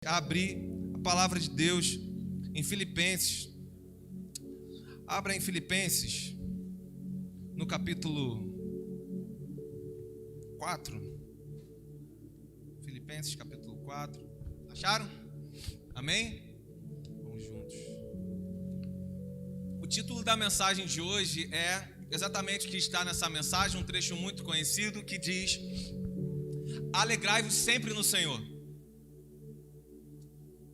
Abrir a palavra de Deus em Filipenses. Abra em Filipenses, no capítulo 4. Filipenses, capítulo 4. Acharam? Amém? Vamos juntos. O título da mensagem de hoje é exatamente o que está nessa mensagem, um trecho muito conhecido que diz: alegrai-vos sempre no Senhor.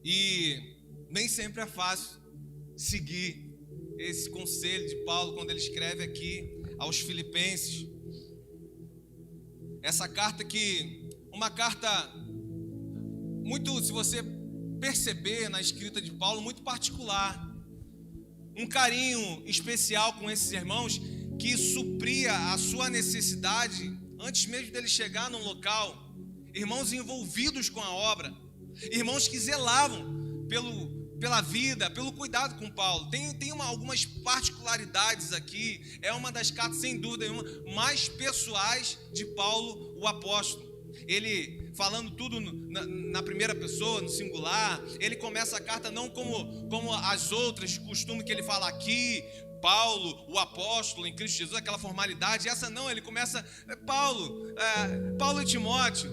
E nem sempre é fácil seguir esse conselho de Paulo quando ele escreve aqui aos Filipenses. Essa carta uma carta muito, se você perceber na escrita de Paulo, muito particular. Um carinho especial com esses irmãos que supria a sua necessidade antes mesmo dele chegar num local. Irmãos envolvidos com a obra. Irmãos que zelavam pela vida, pelo cuidado com Paulo. Tem algumas particularidades aqui. É uma das cartas, sem dúvida nenhuma, mais pessoais de Paulo, o apóstolo. Ele falando tudo na primeira pessoa, no singular. Ele começa a carta não como as outras de costume que ele fala aqui, Paulo, o apóstolo em Cristo Jesus, aquela formalidade. Essa não, ele começa, Paulo e Timóteo,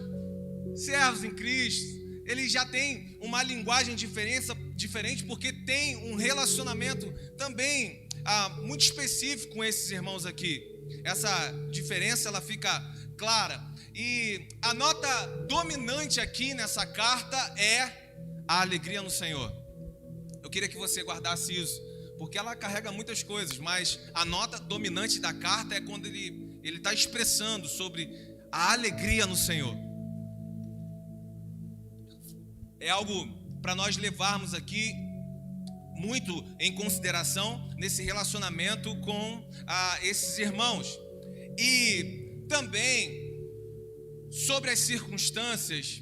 servos em Cristo. Ele já tem uma linguagem diferente porque tem um relacionamento também muito específico com esses irmãos aqui. Essa diferença ela fica clara. E a nota dominante aqui nessa carta é a alegria no Senhor. Eu queria que você guardasse isso, porque ela carrega muitas coisas, mas a nota dominante da carta é quando ele está expressando sobre a alegria no Senhor. É algo para nós levarmos aqui muito em consideração nesse relacionamento com esses irmãos. E também sobre as circunstâncias,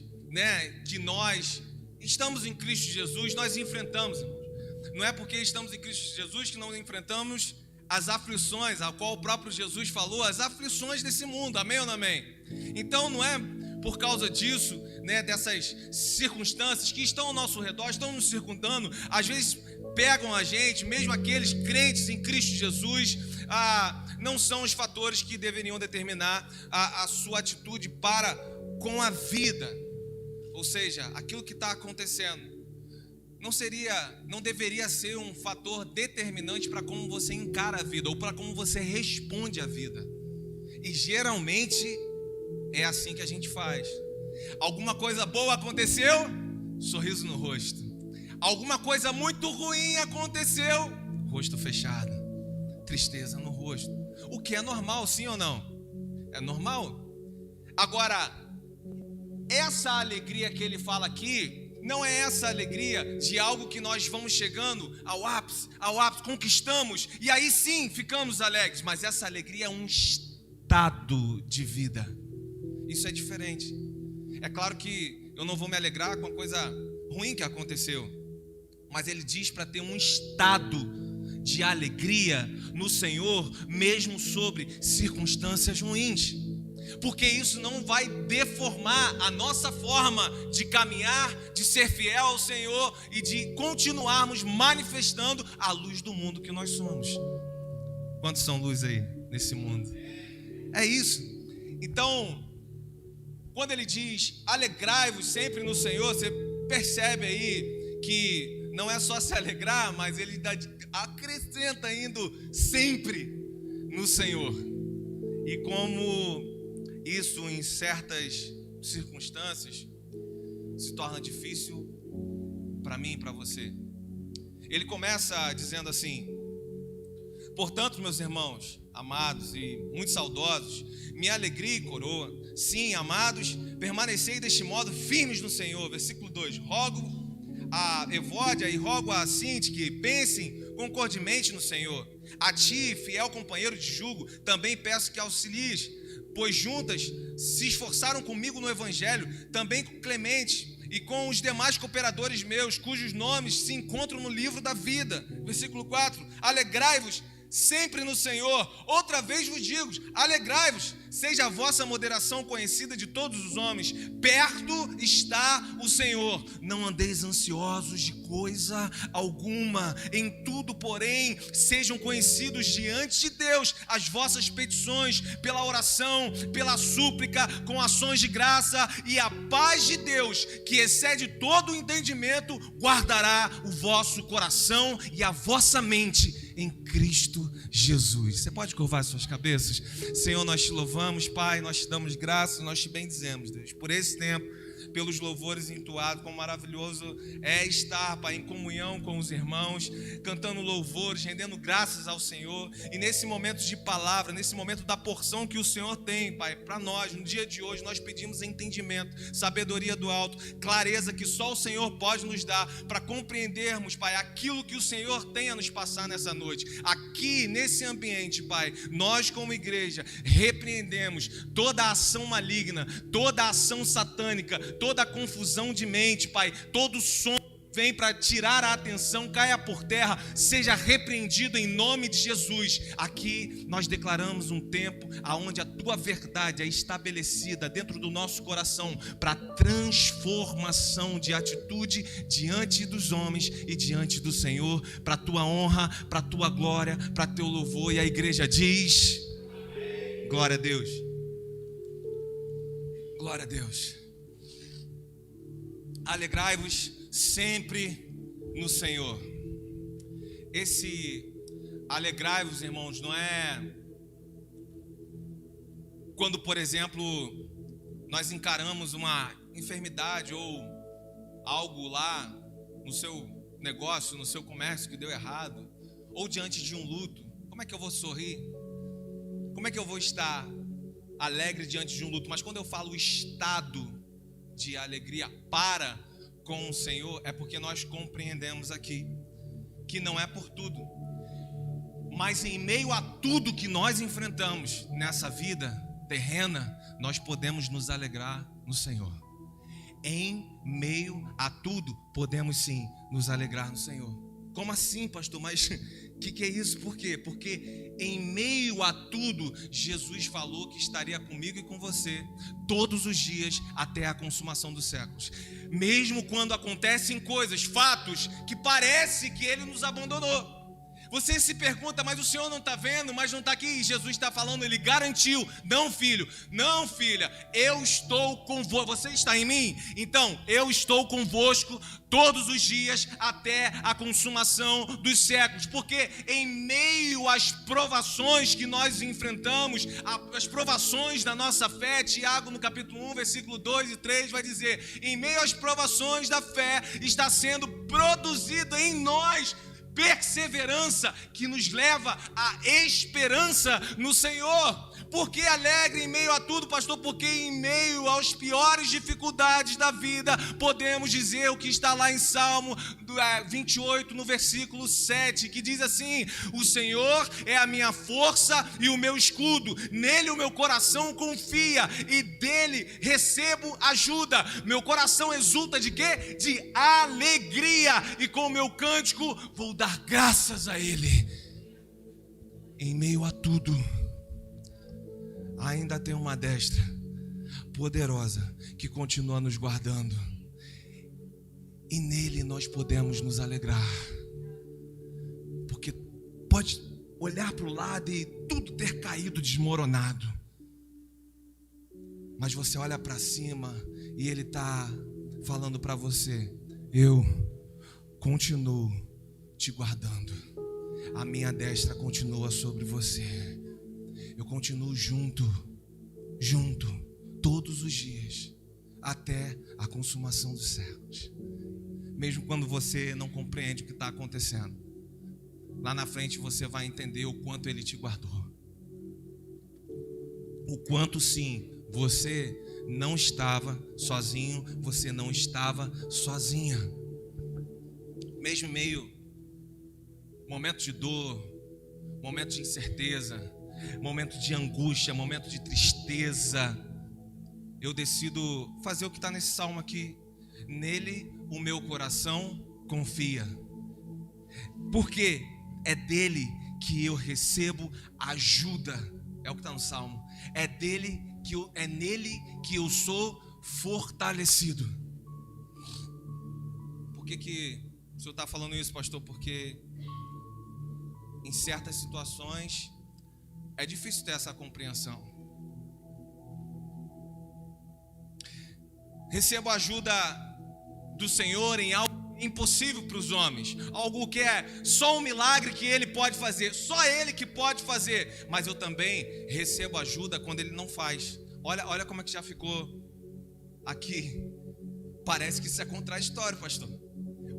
que nós estamos em Cristo Jesus, nós enfrentamos, irmãos. Não é porque estamos em Cristo Jesus que não enfrentamos as aflições, a qual o próprio Jesus falou, as aflições desse mundo, amém ou não amém? Então não é por causa disso, dessas circunstâncias que estão ao nosso redor, estão nos circundando, às vezes pegam a gente, mesmo aqueles crentes em Cristo Jesus, não são os fatores que deveriam determinar a sua atitude para com a vida. Ou seja, aquilo que está acontecendo não deveria ser um fator determinante para como você encara a vida ou para como você responde à vida. E geralmente é assim que a gente faz. Alguma coisa boa aconteceu, sorriso no rosto. Alguma coisa muito ruim aconteceu, rosto fechado, tristeza no rosto. O que é normal, sim ou não? É normal. Agora, essa alegria que ele fala aqui não é essa alegria de algo que nós vamos chegando ao ápice, conquistamos e aí sim ficamos alegres. Mas essa alegria é um estado de vida. Isso é diferente. É claro que eu não vou me alegrar com a coisa ruim que aconteceu, mas ele diz para ter um estado de alegria no Senhor, mesmo sobre circunstâncias ruins, porque isso não vai deformar a nossa forma de caminhar, de ser fiel ao Senhor e de continuarmos manifestando a luz do mundo que nós somos. Quantos são luz aí nesse mundo? É isso. Então, quando ele diz alegrai-vos sempre no Senhor, você percebe aí que não é só se alegrar, mas ele acrescenta indo sempre no Senhor. E como isso em certas circunstâncias se torna difícil para mim e para você. Ele começa dizendo assim: portanto, meus irmãos amados e muito saudosos, minha alegria e coroa, sim, amados, permanecei deste modo firmes no Senhor. Versículo 2: rogo a Evódia e rogo a Sinti que pensem concordemente no Senhor. A ti, fiel companheiro de jugo, também peço que auxilies, pois juntas se esforçaram comigo no Evangelho, também com Clemente e com os demais cooperadores meus, cujos nomes se encontram no livro da vida. Versículo 4: alegrai-vos sempre no Senhor. Outra vez vos digo, alegrai-vos, seja a vossa moderação conhecida de todos os homens, perto está o Senhor. Não andeis ansiosos de coisa alguma, em tudo, porém, sejam conhecidos diante de Deus as vossas petições, pela oração, pela súplica, com ações de graça, e a paz de Deus, que excede todo o entendimento, guardará o vosso coração e a vossa mente em Cristo Jesus. Você pode curvar suas cabeças? Senhor, nós te louvamos, Pai, nós te damos graças, nós te bendizemos, Deus, por esse tempo, pelos louvores entoados, quão maravilhoso é estar, Pai, em comunhão com os irmãos, cantando louvores, rendendo graças ao Senhor. E nesse momento de palavra, nesse momento da porção que o Senhor tem, Pai, para nós, no dia de hoje, nós pedimos entendimento, sabedoria do alto, clareza que só o Senhor pode nos dar, para compreendermos, Pai, aquilo que o Senhor tem a nos passar nessa noite. Aqui, nesse ambiente, Pai, nós como igreja, repreendemos toda a ação maligna, toda a ação satânica, toda a confusão de mente, Pai, todo som vem para tirar a atenção, caia por terra, seja repreendido em nome de Jesus. Aqui nós declaramos um tempo onde a Tua verdade é estabelecida dentro do nosso coração para transformação de atitude diante dos homens e diante do Senhor, para a Tua honra, para a Tua glória, para Teu louvor. E a igreja diz: glória a Deus, glória a Deus. Alegrai-vos sempre no Senhor. Esse alegrai-vos, irmãos, não é quando, por exemplo, nós encaramos uma enfermidade ou algo lá no seu negócio, no seu comércio que deu errado, ou diante de um luto. Como é que eu vou sorrir? Como é que eu vou estar alegre diante de um luto? Mas quando eu falo estado de alegria para com o Senhor, é porque nós compreendemos aqui que não é por tudo, mas em meio a tudo que nós enfrentamos nessa vida terrena, nós podemos nos alegrar no Senhor. Em meio a tudo, podemos sim nos alegrar no Senhor. Como assim, pastor? Mas o que é isso? Por quê? Porque em meio a tudo, Jesus falou que estaria comigo e com você todos os dias até a consumação dos séculos. Mesmo quando acontecem coisas, fatos, que parece que Ele nos abandonou. Você se pergunta, mas o Senhor não está vendo, mas não está aqui. Jesus está falando, Ele garantiu: não, filho, não, filha, eu estou convosco. Você está em mim? Então, eu estou convosco todos os dias até a consumação dos séculos. Porque em meio às provações que nós enfrentamos, as provações da nossa fé, Tiago no capítulo 1, versículo 2 e 3 vai dizer: em meio às provações da fé está sendo produzida em nós perseverança, que nos leva à esperança no Senhor. Por que alegre em meio a tudo, pastor? Porque em meio às piores dificuldades da vida, podemos dizer o que está lá em Salmo 28, no versículo 7, que diz assim: o Senhor é a minha força e o meu escudo, nele o meu coração confia e dele recebo ajuda. Meu coração exulta de quê? De alegria, e com o meu cântico vou dar graças a Ele. Em meio a tudo, ainda tem uma destra poderosa que continua nos guardando, e nele nós podemos nos alegrar. Porque pode olhar para o lado e tudo ter caído desmoronado, mas você olha para cima e Ele está falando para você: eu continuo te guardando, a minha destra continua sobre você, eu continuo junto, todos os dias, até a consumação dos séculos. Mesmo quando você não compreende o que está acontecendo, lá na frente você vai entender o quanto Ele te guardou, o quanto sim, você não estava sozinho, você não estava sozinha. Mesmo em meio momento de dor, momento de incerteza, momento de angústia, momento de tristeza, eu decido fazer o que está nesse salmo aqui: nele o meu coração confia, porque é dele que eu recebo ajuda. É o que está no Salmo. É nele que eu sou fortalecido. Por que o senhor está falando isso, pastor? Porque em certas situações é difícil ter essa compreensão. Recebo ajuda do Senhor em algo impossível para os homens, algo que é só um milagre que Ele pode fazer, só Ele que pode fazer. Mas eu também recebo ajuda quando Ele não faz. Olha como é que já ficou aqui. Parece que isso é contraditório, pastor.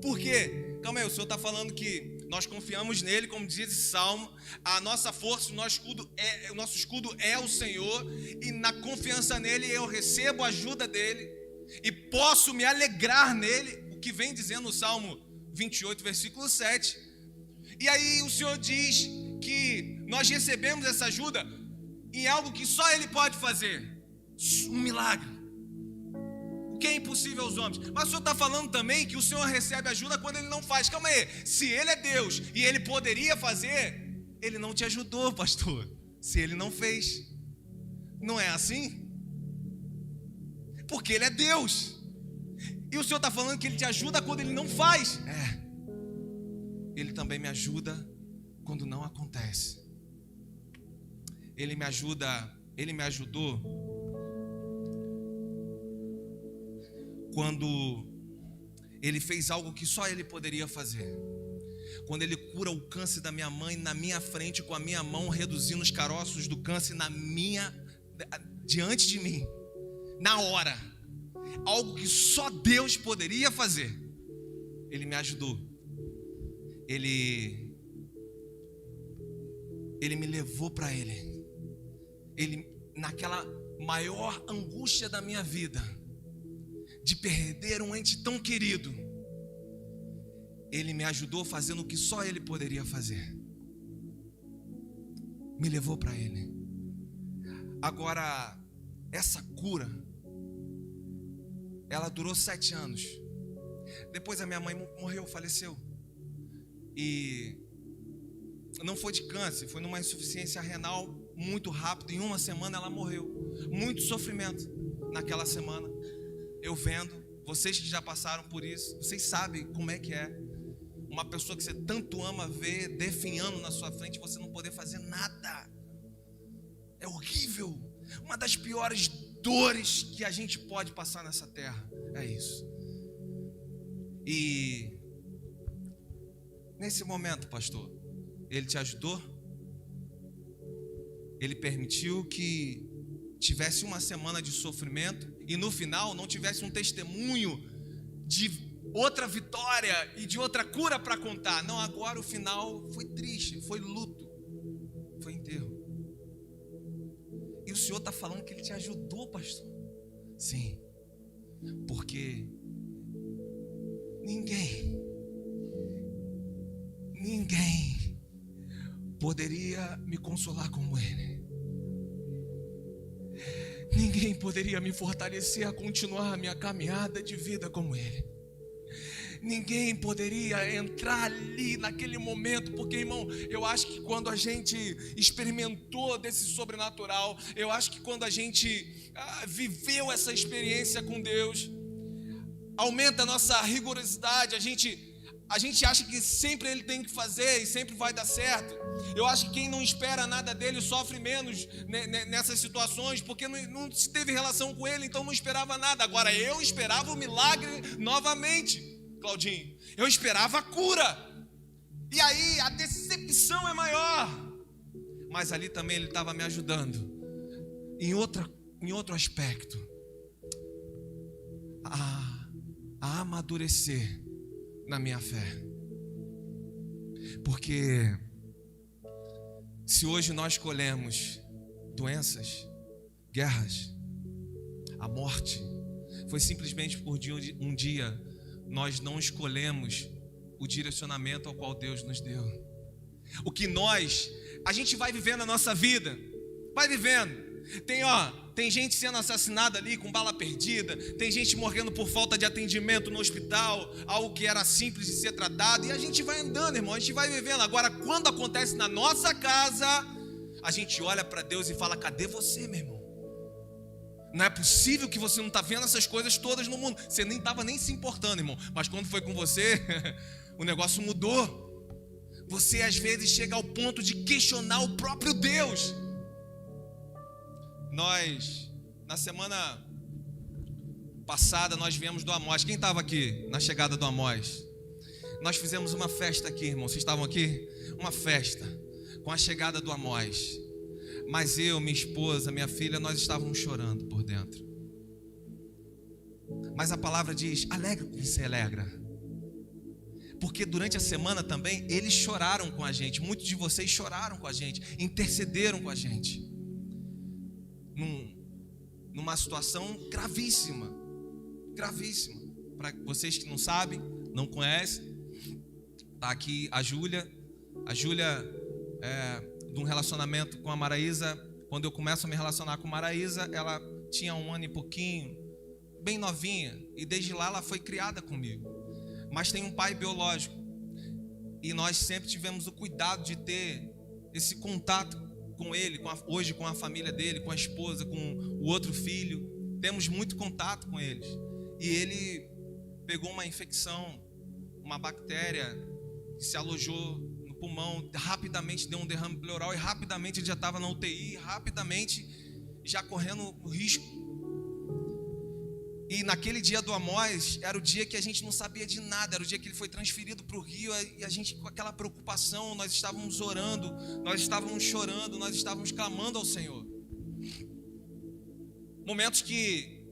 Por quê? Calma aí, o senhor está falando que nós confiamos nele, como diz esse salmo. A nossa força, o nosso escudo é o Senhor, e na confiança nele eu recebo a ajuda dele e posso me alegrar nele, o que vem dizendo no Salmo 28, versículo 7. E aí o Senhor diz que nós recebemos essa ajuda em algo que só Ele pode fazer, um milagre, o que é impossível aos homens. Mas o Senhor está falando também que o Senhor recebe ajuda quando Ele não faz. Calma aí, se Ele é Deus e Ele poderia fazer, Ele não te ajudou, pastor, se Ele não fez. Não é assim? Porque Ele é Deus. E o Senhor está falando que Ele te ajuda quando Ele não faz. Ele também me ajuda quando não acontece. Ele me ajudou quando Ele fez algo que só Ele poderia fazer. Quando Ele cura o câncer da minha mãe na minha frente, com a minha mão, reduzindo os caroços do câncer diante de mim, na hora. Algo que só Deus poderia fazer. Ele me ajudou. Ele me levou para Ele. Naquela maior angústia da minha vida, de perder um ente tão querido, Ele me ajudou fazendo o que só Ele poderia fazer. Me levou para Ele. Agora, essa cura, ela durou 7 anos. Depois a minha mãe morreu, faleceu. E não foi de câncer, foi numa insuficiência renal muito rápido. Em uma semana ela morreu. Muito sofrimento naquela semana. Eu vendo, vocês que já passaram por isso, vocês sabem como é que é. Uma pessoa que você tanto ama ver definhando na sua frente e você não poder fazer nada. É horrível. Uma das piores dores que a gente pode passar nessa terra é isso. E nesse momento, pastor, Ele te ajudou? Ele permitiu que tivesse uma semana de sofrimento e no final não tivesse um testemunho de outra vitória e de outra cura para contar. Não, agora o final foi triste, foi luto, foi enterro. E o Senhor está falando que Ele te ajudou, pastor. Sim, porque ninguém poderia me consolar como Ele. Ninguém poderia me fortalecer a continuar a minha caminhada de vida como Ele. Ninguém poderia entrar ali naquele momento, porque, irmão, eu acho que quando a gente experimentou desse sobrenatural, eu acho que quando a gente viveu essa experiência com Deus, aumenta a nossa rigorosidade. A gente acha que sempre Ele tem que fazer e sempre vai dar certo. Eu acho que quem não espera nada dele sofre menos nessas situações, porque não se teve relação com Ele, então não esperava nada. Agora eu esperava o milagre novamente, Claudinho. Eu esperava a cura. E aí a decepção é maior. Mas ali também Ele estava me ajudando em outro aspecto, a amadurecer na minha fé. Porque se hoje nós escolhemos doenças, guerras, a morte, foi simplesmente por um dia nós não escolhemos o direcionamento ao qual Deus nos deu. A gente vai vivendo a nossa vida, vai vivendo. Tem tem gente sendo assassinada ali com bala perdida, tem gente morrendo por falta de atendimento no hospital, algo que era simples de ser tratado, e a gente vai andando, irmão, a gente vai vivendo. Agora, quando acontece na nossa casa, a gente olha para Deus e fala: cadê você, meu irmão? Não é possível que você não está vendo essas coisas todas no mundo. Você nem estava nem se importando, irmão, mas quando foi com você, o negócio mudou. Você às vezes chega ao ponto de questionar o próprio Deus. Nós, na semana passada, nós viemos do Amós. Quem estava aqui na chegada do Amós? Nós fizemos uma festa aqui, irmão. Vocês estavam aqui? Uma festa com a chegada do Amós. Mas eu, minha esposa, minha filha, nós estávamos chorando por dentro. Mas a palavra diz: alegra quem se alegra. Porque durante a semana também eles choraram com a gente. Muitos de vocês choraram com a gente, intercederam com a gente. Numa situação gravíssima. Gravíssima. Para vocês que não sabem, não conhecem, está aqui a Júlia. A Júlia de um relacionamento com a Maraísa. Quando eu começo a me relacionar com a Maraísa, ela tinha 1 ano e pouquinho, bem novinha, e desde lá ela foi criada comigo. Mas tem um pai biológico, e nós sempre tivemos o cuidado de ter esse contato com ele, hoje com a família dele, com a esposa, com o outro filho. Temos muito contato com eles. E ele pegou uma infecção, uma bactéria que se alojou no pulmão, rapidamente deu um derrame pleural, e rapidamente ele já estava na UTI, rapidamente já correndo o risco. E naquele dia do Amós, era o dia que a gente não sabia de nada, era o dia que ele foi transferido para o Rio, e a gente com aquela preocupação, nós estávamos orando, nós estávamos chorando, nós estávamos clamando ao Senhor. Momentos que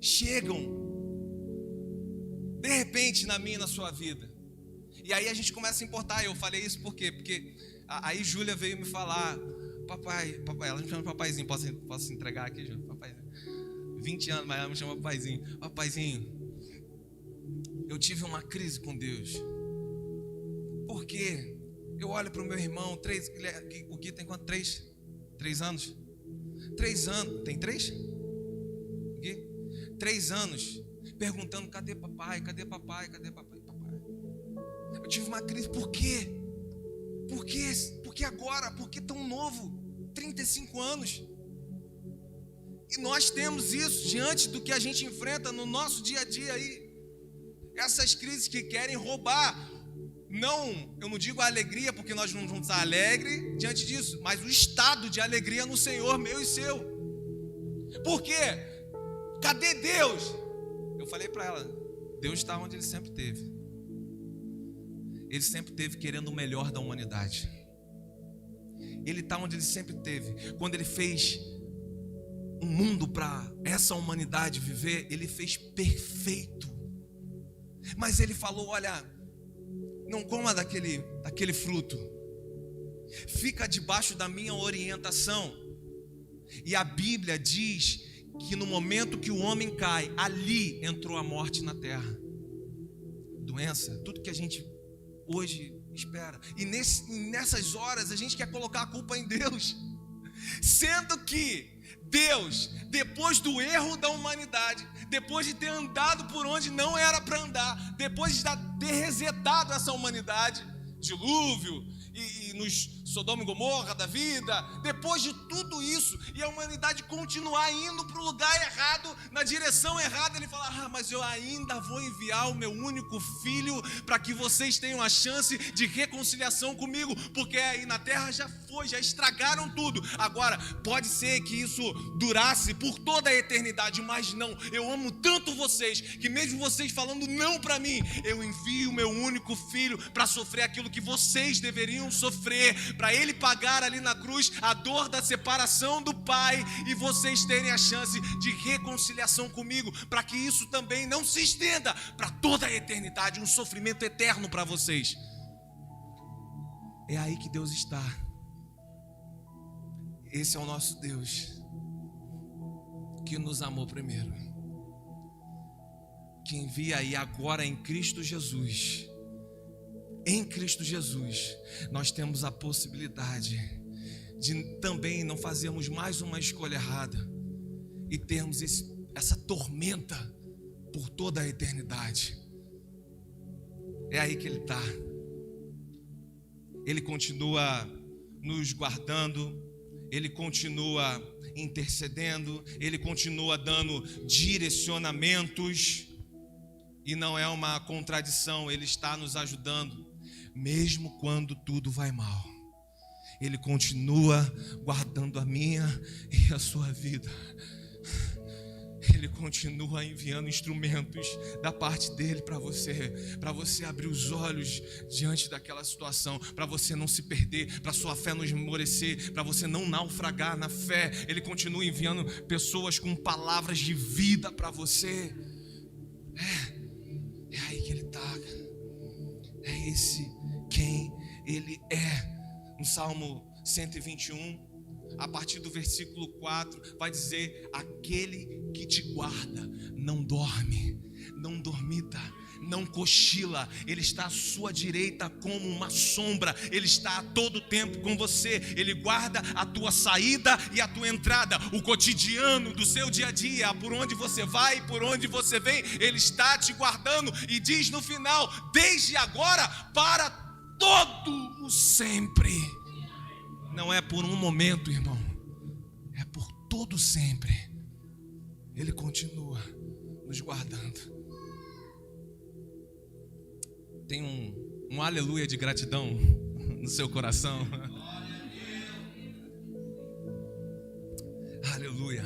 chegam, de repente, na minha e na sua vida. E aí a gente começa a importar. Eu falei isso por quê? Porque aí Júlia veio me falar: papai, ela me chama de papaizinho, posso entregar aqui, Júlia? Papaizinho. 20 anos, mas ela me chama papaizinho. Papaizinho, eu tive uma crise com Deus. Porque eu olho para o meu irmão, o Gui tem quanto? 3 anos? 3 anos, tem 3? Gui? 3 anos, perguntando: cadê papai, cadê papai, cadê papai, papai? Eu tive uma crise. Por quê? Por quê? Por que agora? Por que tão novo? 35 anos. E nós temos isso diante do que a gente enfrenta no nosso dia a dia aí. Essas crises que querem roubar. Eu não digo a alegria, porque nós não vamos estar alegres diante disso, mas o estado de alegria no Senhor, meu e seu. Por quê? Cadê Deus? Eu falei para ela: Deus está onde Ele sempre esteve. Ele sempre esteve querendo o melhor da humanidade. Ele está onde Ele sempre esteve. Quando Ele fez um mundo para essa humanidade viver, Ele fez perfeito. Mas Ele falou: olha, não coma daquele fruto, fica debaixo da minha orientação. E a Bíblia diz que no momento que o homem cai, ali entrou a morte na terra. Doença, tudo que a gente hoje espera. E nessas horas a gente quer colocar a culpa em Deus, sendo que Deus, depois do erro da humanidade, depois de ter andado por onde não era para andar, depois de ter resetado essa humanidade, dilúvio e nos Sodoma e Gomorra da vida, depois de tudo isso, e a humanidade continuar indo para o lugar errado, na direção errada, Ele fala: mas eu ainda vou enviar o meu único filho para que vocês tenham a chance de reconciliação comigo, porque aí na terra já estragaram tudo. Agora, pode ser que isso durasse por toda a eternidade, mas não, eu amo tanto vocês, que mesmo vocês falando não para mim, eu envio o meu único filho para sofrer aquilo que vocês deveriam sofrer, para Ele pagar ali na cruz a dor da separação do Pai, e vocês terem a chance de reconciliação comigo, para que isso também não se estenda para toda a eternidade, um sofrimento eterno para vocês. É aí que Deus está. Esse é o nosso Deus, que nos amou primeiro, que envia aí agora em Cristo Jesus. Em Cristo Jesus, nós temos a possibilidade de também não fazermos mais uma escolha errada, e termos essa tormenta por toda a eternidade. É aí que Ele está. Ele continua nos guardando, Ele continua intercedendo, Ele continua dando direcionamentos, e não é uma contradição, Ele está nos ajudando, mesmo quando tudo vai mal. Ele continua guardando a minha e a sua vida. Ele continua enviando instrumentos da parte dele para você abrir os olhos diante daquela situação, para você não se perder, para sua fé não esmorecer, para você não naufragar na fé. Ele continua enviando pessoas com palavras de vida para você. É aí que ele está. É esse quem ele é. No Salmo 121, a partir do versículo 4, vai dizer: aquele que te guarda não dorme, não dormita, não cochila. Ele está à sua direita como uma sombra. Ele está a todo tempo com você. Ele guarda a tua saída e a tua entrada, o cotidiano do seu dia a dia, por onde você vai e por onde você vem. Ele está te guardando e diz no final: desde agora para todo o sempre. Não é por um momento, irmão, é por todo sempre. Ele continua nos guardando. Tem um aleluia de gratidão no seu coração. Aleluia.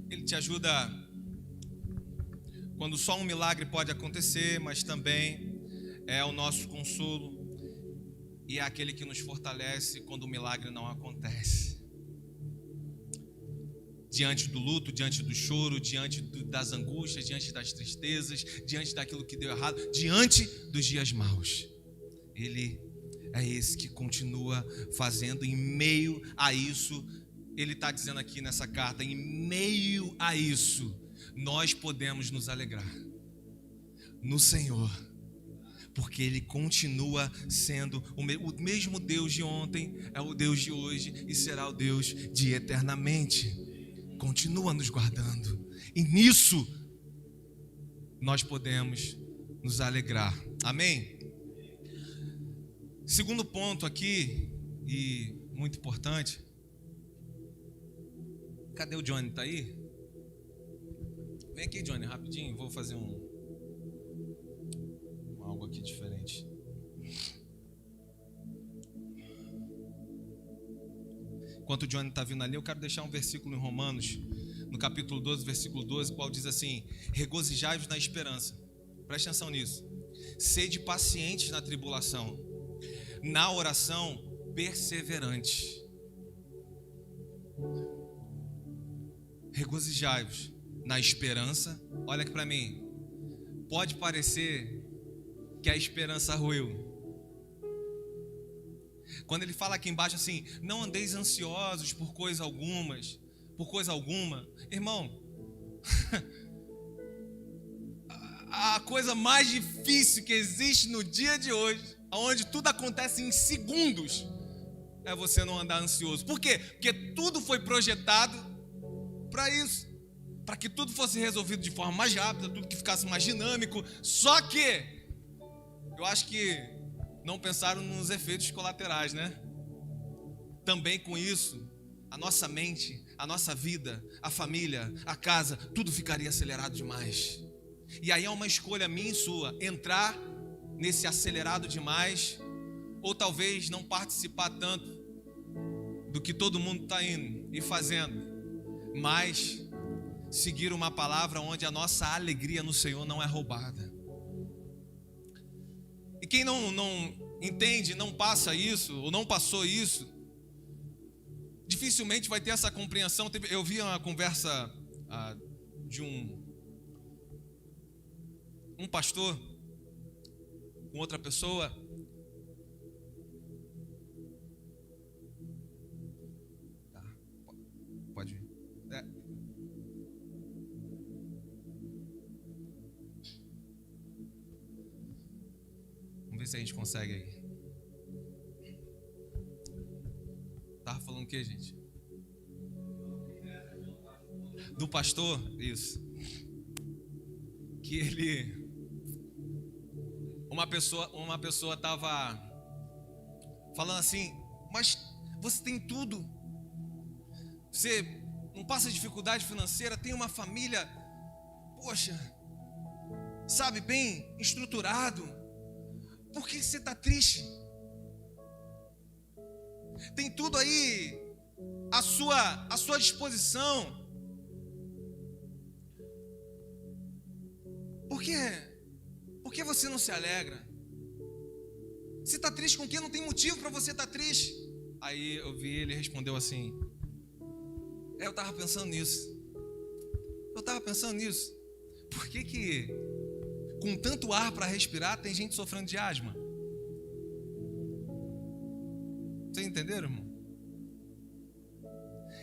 Ele te ajuda quando só um milagre pode acontecer, mas também é o nosso consolo. E é aquele que nos fortalece quando o milagre não acontece. Diante do luto, diante do choro, diante das angústias, diante das tristezas, diante daquilo que deu errado, diante dos dias maus. Ele é esse que continua fazendo em meio a isso. Ele está dizendo aqui nessa carta: em meio a isso, nós podemos nos alegrar no Senhor. Porque Ele continua sendo o mesmo Deus de ontem, é o Deus de hoje e será o Deus de eternamente. Continua nos guardando. E nisso nós podemos nos alegrar. Amém? Segundo ponto aqui, e muito importante. Cadê o Johnny? Tá aí? Vem aqui, Johnny, rapidinho. Vou fazer algo aqui diferente. Enquanto o Johnny está vindo ali, eu quero deixar um versículo em Romanos, no capítulo 12, versículo 12, qual diz assim: regozijai-vos na esperança. Preste atenção nisso. Sede pacientes na tribulação, na oração perseverante. Regozijai-vos na esperança. Olha aqui para mim. Pode parecer que a esperança ruiu. Quando ele fala aqui embaixo assim: não andeis ansiosos por coisa alguma, irmão, a coisa mais difícil que existe no dia de hoje, onde tudo acontece em segundos, é você não andar ansioso. Por quê? Porque tudo foi projetado para isso, para que tudo fosse resolvido de forma mais rápida, tudo que ficasse mais dinâmico. Só que eu acho que não pensaram nos efeitos colaterais, né? Também com isso, a nossa mente, a nossa vida, a família, a casa, tudo ficaria acelerado demais. E aí é uma escolha minha e sua: entrar nesse acelerado demais, ou talvez não participar tanto do que todo mundo está indo e fazendo, mas seguir uma palavra onde a nossa alegria no Senhor não é roubada. E quem não entende, não passa isso, ou não passou isso, dificilmente vai ter essa compreensão. Eu vi uma conversa de um pastor com outra pessoa. Tá, pode ir. Vamos ver se a gente consegue aí. Estava falando quê, gente? Do pastor? Isso. Que ele... Uma pessoa estava falando assim, mas você tem tudo. Você não passa dificuldade financeira, tem uma família, poxa, sabe, bem estruturado. Por que você está triste? Tem tudo aí à sua disposição. Por que você não se alegra? Você está triste com o quê? Não tem motivo para você estar triste. Aí eu vi, ele respondeu assim, eu estava pensando nisso. Por que com tanto ar para respirar tem gente sofrendo de asma? Vocês entenderam, irmão?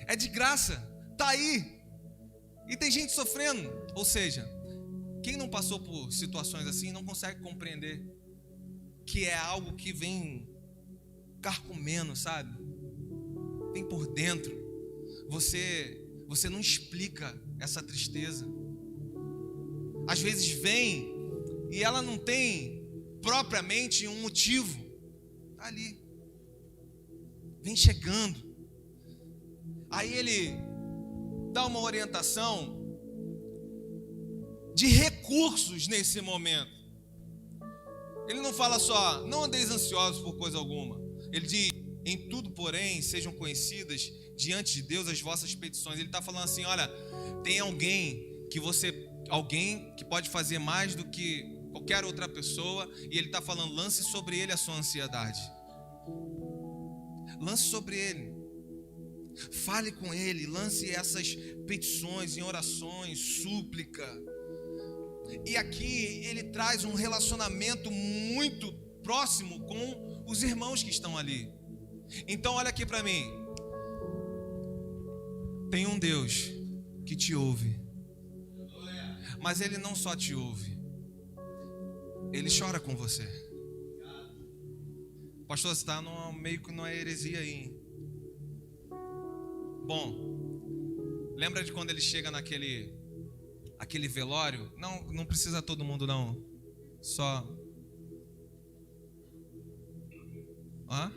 É de graça, tá aí. E tem gente sofrendo. Ou seja, quem não passou por situações assim não consegue compreender que é algo que vem carcomendo, sabe? Vem por dentro. Você não explica essa tristeza. Às vezes vem e ela não tem propriamente um motivo. Tá ali. Vem chegando. Aí ele dá uma orientação de recursos nesse momento. Ele não fala só, não andeis ansiosos por coisa alguma. Ele diz, em tudo, porém, sejam conhecidas diante de Deus as vossas petições. Ele está falando assim, olha, tem alguém que pode fazer mais do que qualquer outra pessoa. E ele está falando, lance sobre ele a sua ansiedade. Lance sobre ele. Fale com ele, lance essas petições em orações, súplica. E aqui ele traz um relacionamento muito próximo com os irmãos que estão ali. Então olha aqui para mim. Tem um Deus que te ouve. Mas ele não só te ouve, ele chora com você. Pastor, você está meio que numa heresia aí. Bom, lembra de quando ele chega naquele velório? Não precisa todo mundo não. Só. Hã?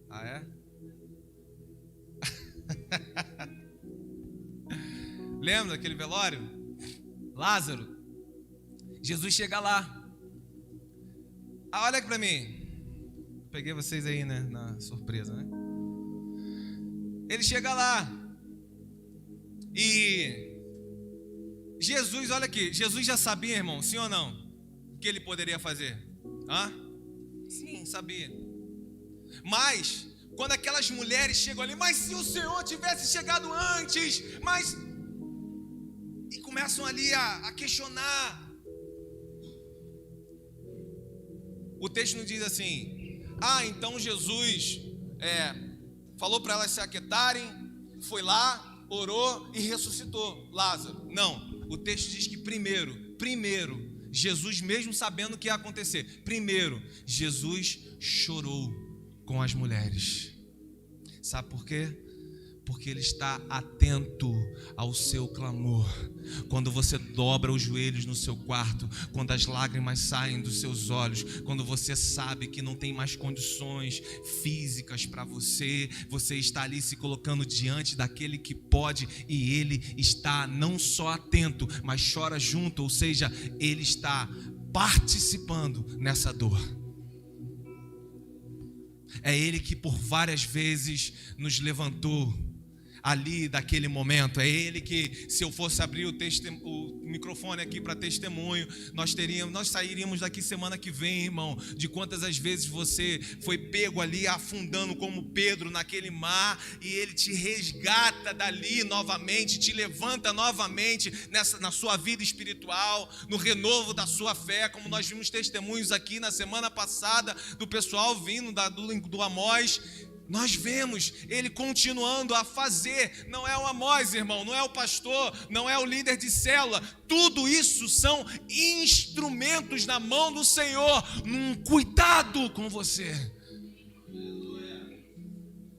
Ah, é? Lembra daquele velório? Lázaro. Jesus chega lá. Ah, olha aqui pra mim. Peguei vocês aí, né? Na surpresa, né? Ele chega lá. E Jesus, olha aqui. Jesus já sabia, irmão, sim ou não? O que ele poderia fazer? Hã? Sim, sabia. Mas, quando aquelas mulheres chegam ali, mas se o Senhor tivesse chegado antes, mas... E começam ali a questionar. O texto nos diz assim, então Jesus falou para elas se aquietarem, foi lá, orou e ressuscitou Lázaro. Não, o texto diz que primeiro, Jesus, mesmo sabendo o que ia acontecer, primeiro, Jesus chorou com as mulheres. Sabe por quê? Porque ele está atento ao seu clamor. Quando você dobra os joelhos no seu quarto, quando as lágrimas saem dos seus olhos, quando você sabe que não tem mais condições físicas para você está ali se colocando diante daquele que pode, e ele está não só atento, mas chora junto, ou seja, ele está participando nessa dor. É ele que por várias vezes nos levantou ali daquele momento. É ele que, se eu fosse abrir o microfone aqui para testemunho, nós sairíamos daqui semana que vem, irmão, de quantas as vezes você foi pego ali afundando como Pedro naquele mar, e ele te resgata dali novamente, te levanta novamente na sua vida espiritual, no renovo da sua fé, como nós vimos testemunhos aqui na semana passada do pessoal vindo do Amós. Nós vemos ele continuando a fazer. Não é o Amós, irmão, não é o pastor, não é o líder de célula. Tudo isso são instrumentos na mão do Senhor, num cuidado com você.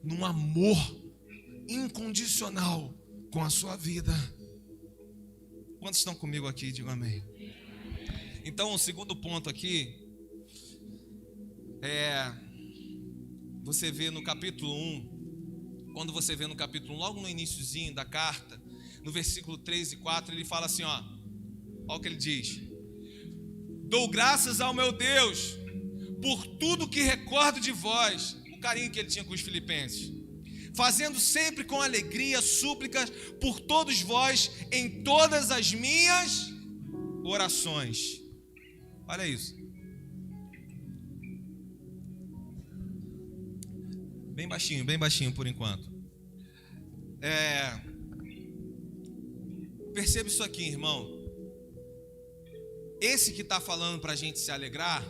num amor incondicional com a sua vida. Quantos estão comigo aqui? Digam amém. Então, o segundo ponto aqui você vê no capítulo 1, quando você vê no capítulo 1, logo no iniciozinho da carta, no versículo 3 e 4, ele fala assim, olha o que ele diz: dou graças ao meu Deus por tudo que recordo de vós, o carinho que ele tinha com os filipenses, fazendo sempre com alegria súplicas por todos vós em todas as minhas orações. Olha isso. Bem baixinho por enquanto. Perceba isso aqui, irmão. Esse que está falando para a gente se alegrar,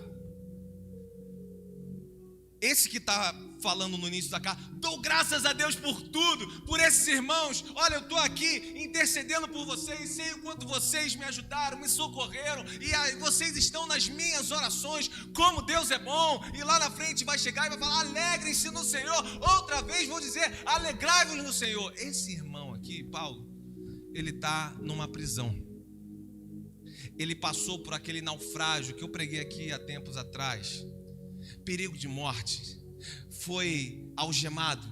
esse que está falando no início da carta, dou graças a Deus por tudo, por esses irmãos. Olha, eu estou aqui intercedendo por vocês, sei o quanto vocês me ajudaram, me socorreram, e vocês estão nas minhas orações, como Deus é bom. E lá na frente vai chegar e vai falar: alegrem-se no Senhor. Outra vez vou dizer: alegrai-vos no Senhor. Esse irmão aqui, Paulo, ele está numa prisão. Ele passou por aquele naufrágio que eu preguei aqui há tempos atrás, perigo de morte, foi algemado,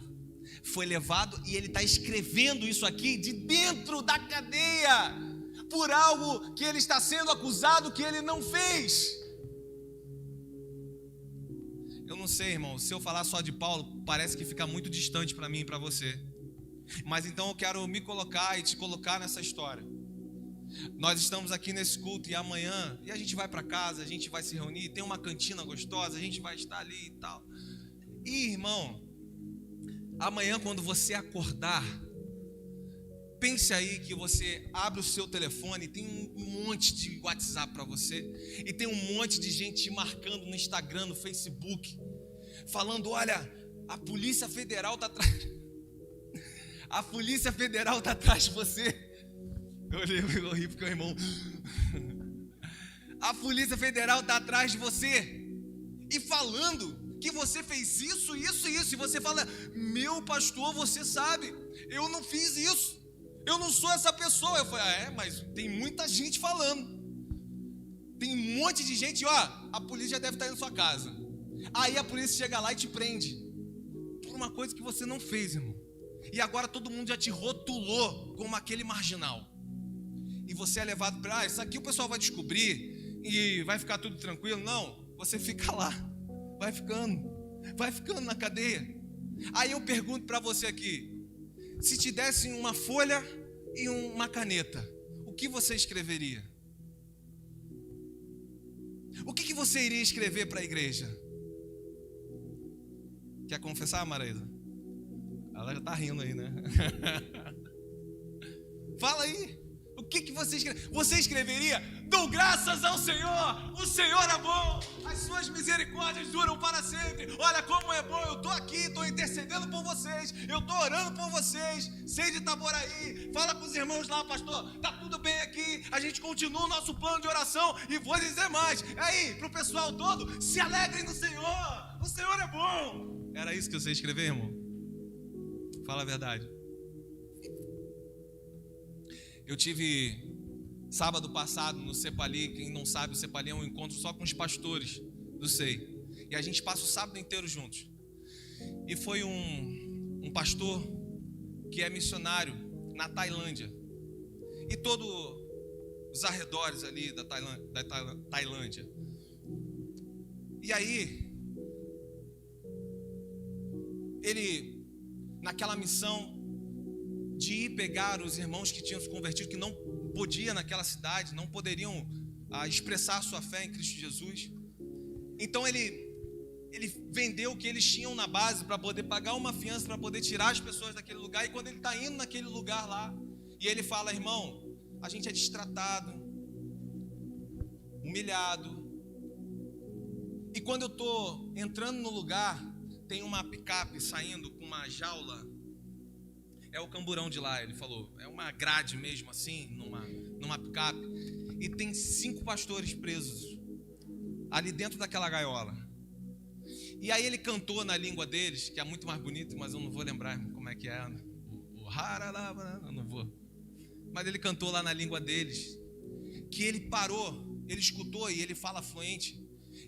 foi levado, e ele está escrevendo isso aqui de dentro da cadeia, por algo que ele está sendo acusado que ele não fez. Eu não sei, irmão, se eu falar só de Paulo, parece que fica muito distante para mim e para você, mas então eu quero me colocar e te colocar nessa história. Nós estamos aqui nesse culto e amanhã, e a gente vai para casa, a gente vai se reunir, tem uma cantina gostosa, a gente vai estar ali e tal. E irmão, amanhã quando você acordar, pense aí que você abre o seu telefone, tem um monte de WhatsApp para você, e tem um monte de gente te marcando no Instagram, no Facebook, falando: olha, a Polícia Federal está atrás, a Polícia Federal está atrás de você. Eu ri porque o irmão, a Polícia Federal está atrás de você, e falando que você fez isso, isso e isso, e você fala: meu pastor, você sabe, eu não fiz isso, eu não sou essa pessoa. Eu falei: mas tem muita gente falando, tem um monte de gente, a polícia já deve estar aí na sua casa. Aí a polícia chega lá e te prende por uma coisa que você não fez, irmão, e agora todo mundo já te rotulou como aquele marginal. E você é levado para, isso aqui o pessoal vai descobrir e vai ficar tudo tranquilo. Não, você fica lá, vai ficando na cadeia. Aí eu pergunto para você aqui: se te dessem uma folha e uma caneta, o que você escreveria? O que você iria escrever para a igreja? Quer confessar, Maraísa? Ela já está rindo aí, né? Fala aí. O que você escreve? Você escreveria: dou graças ao Senhor, o Senhor é bom, as suas misericórdias duram para sempre. Olha como é bom, eu estou aqui, estou intercedendo por vocês, eu estou orando por vocês. Sei de Itaboraí, fala com os irmãos lá: pastor, está tudo bem aqui, a gente continua o nosso plano de oração. E vou dizer mais, aí, para o pessoal todo: se alegrem no Senhor, o Senhor é bom. Era isso que você escreveu, irmão? Fala a verdade. Eu tive sábado passado no Cepali. Quem não sabe, o Cepali é um encontro só com os pastores do SEI, e a gente passa o sábado inteiro juntos. E foi um pastor que é missionário na Tailândia, e todos os arredores ali da Tailândia. E aí ele, naquela missão de ir pegar os irmãos que tinham se convertido, que não podiam naquela cidade, não poderiam expressar a sua fé em Cristo Jesus. Então ele vendeu o que eles tinham na base para poder pagar uma fiança, para poder tirar as pessoas daquele lugar. E quando ele está indo naquele lugar lá, e ele fala: irmão, a gente é destratado, humilhado. E quando eu estou entrando no lugar, tem uma picape saindo com uma jaula. É o camburão de lá, ele falou. É uma grade mesmo assim, numa picape. E tem 5 pastores presos ali dentro daquela gaiola. E aí ele cantou na língua deles, que é muito mais bonito, mas eu não vou lembrar como é que é. O haralava, eu não vou. Mas ele cantou lá na língua deles, que ele parou, ele escutou e ele fala fluente.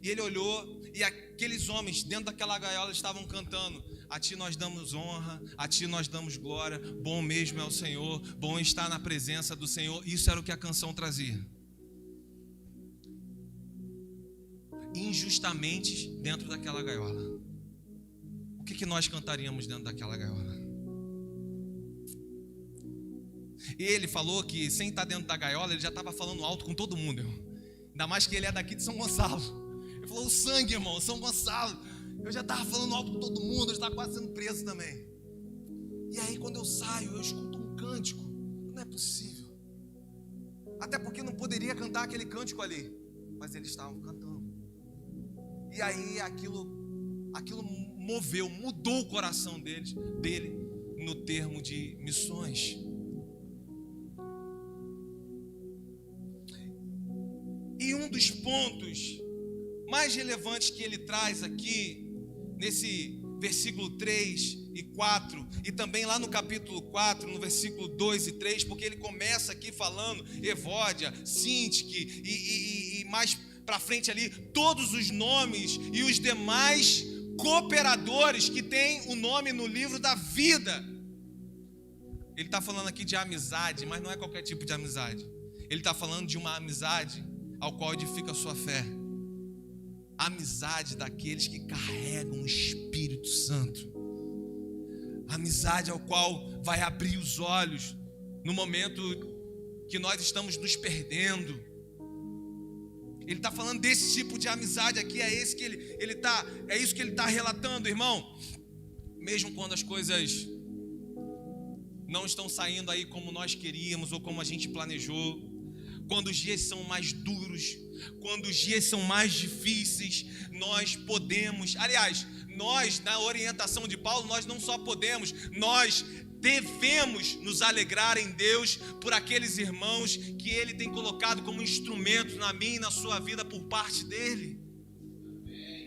E ele olhou e aqueles homens dentro daquela gaiola estavam cantando: a ti nós damos honra, a ti nós damos glória, bom mesmo é o Senhor, bom estar na presença do Senhor. Isso era o que a canção trazia. Injustamente dentro daquela gaiola. O que nós cantaríamos dentro daquela gaiola? E ele falou que sem estar dentro da gaiola, ele já estava falando alto com todo mundo, irmão. Ainda mais que ele é daqui de São Gonçalo. Ele falou: o sangue, irmão, São Gonçalo. Eu já estava falando alto com todo mundo, eu já estava quase sendo preso também. E aí quando eu saio, eu escuto um cântico. Não é possível. Até porque não poderia cantar aquele cântico ali, mas eles estavam cantando. E aí aquilo mudou o coração dele no termo de missões. E um dos pontos mais relevantes que ele traz aqui, nesse versículo 3 e 4, e também lá no capítulo 4, no versículo 2 e 3, porque ele começa aqui falando Evódia, Sintique e mais para frente ali, todos os nomes e os demais cooperadores que tem o nome no livro da vida. Ele está falando aqui de amizade, mas não é qualquer tipo de amizade. Ele está falando de uma amizade ao qual edifica a sua fé. Amizade daqueles que carregam o Espírito Santo. Amizade ao qual vai abrir os olhos no momento que nós estamos nos perdendo. Ele está falando desse tipo de amizade aqui, é isso que ele está relatando, irmão. Mesmo quando as coisas não estão saindo aí como nós queríamos ou como a gente planejou, quando os dias são mais duros, quando os dias são mais difíceis, nós podemos, aliás, nós na orientação de Paulo, nós não só podemos, nós devemos nos alegrar em Deus por aqueles irmãos que Ele tem colocado como instrumento na minha e na sua vida por parte dEle.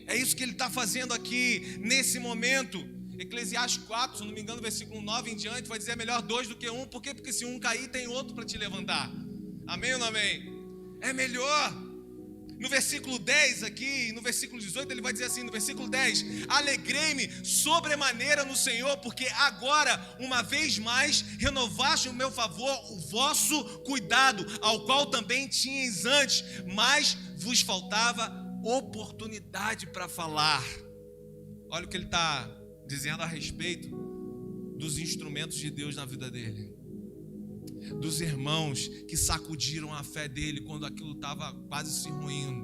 É isso que Ele está fazendo aqui, nesse momento. Eclesiastes 4, se não me engano, versículo 9 em diante, vai dizer: é melhor dois do que um. Por quê? Porque se um cair, tem outro para te levantar. Amém ou não amém? É melhor. No versículo 10 aqui, no versículo 18, ele vai dizer assim, no versículo 10: alegrei-me sobremaneira no Senhor, porque agora, uma vez mais, renovaste o meu favor, o vosso cuidado, ao qual também tinhas antes, mas vos faltava oportunidade para falar. Olha o que ele está dizendo a respeito dos instrumentos de Deus na vida dele, dos irmãos que sacudiram a fé dele quando aquilo estava quase se ruindo,